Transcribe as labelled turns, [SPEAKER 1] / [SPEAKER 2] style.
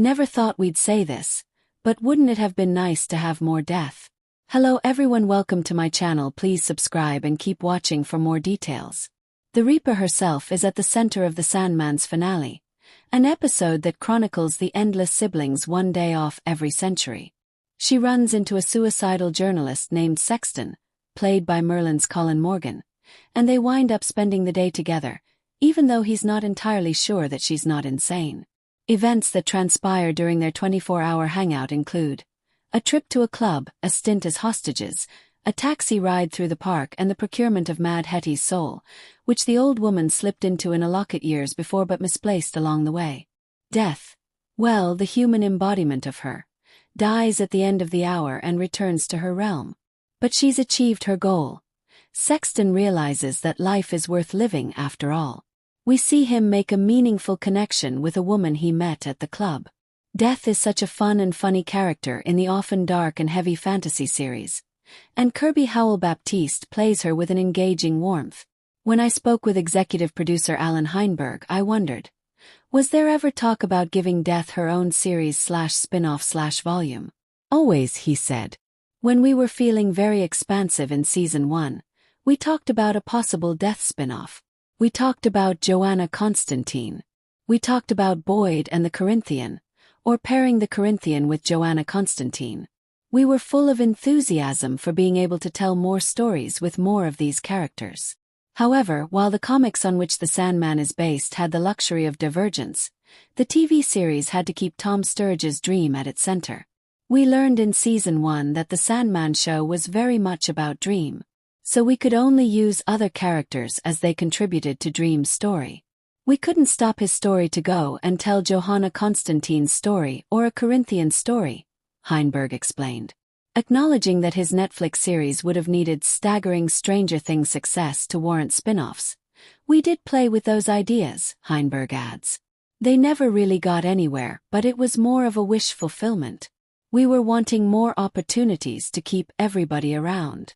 [SPEAKER 1] Never thought we'd say this, but wouldn't it have been nice to have more death? Hello everyone, welcome to my channel. Please subscribe and keep watching for more details. The Reaper herself is at the center of the Sandman's finale, an episode that chronicles the endless siblings one day off every century. She runs into a suicidal journalist named Sexton, played by Merlin's Colin Morgan, and they wind up spending the day together, even though he's not entirely sure that she's not insane. Events that transpire during their 24-hour hangout include a trip to a club, a stint as hostages, a taxi ride through the park, and the procurement of Mad Hetty's soul, which the old woman slipped into in a locket years before but misplaced along the way. Death, well, the human embodiment of her, dies at the end of the hour and returns to her realm. But she's achieved her goal. Sexton realizes that life is worth living after all. We see him make a meaningful connection with a woman he met at the club. Death is such a fun and funny character in the often dark and heavy fantasy series, and Kirby Howell-Baptiste plays her with an engaging warmth. When I spoke with executive producer Alan Heinberg, I wondered, was there ever talk about giving Death her own series/spin-off/volume? Always, he said. When we were feeling very expansive in season 1, we talked about a possible Death spin-off. We talked about Joanna Constantine. We talked about Boyd and the Corinthian, or pairing the Corinthian with Joanna Constantine. We were full of enthusiasm for being able to tell more stories with more of these characters. However, while the comics on which the Sandman is based had the luxury of divergence, the TV series had to keep Tom Sturridge's dream at its center. We learned in season 1 that the Sandman show was very much about Dream, so we could only use other characters as they contributed to Dream's story. We couldn't stop his story to go and tell Johanna Constantine's story or a Corinthian story, Heinberg explained. Acknowledging that his Netflix series would have needed staggering Stranger Things success to warrant spin-offs, we did play with those ideas, Heinberg adds. They never really got anywhere, but it was more of a wish fulfillment. We were wanting more opportunities to keep everybody around.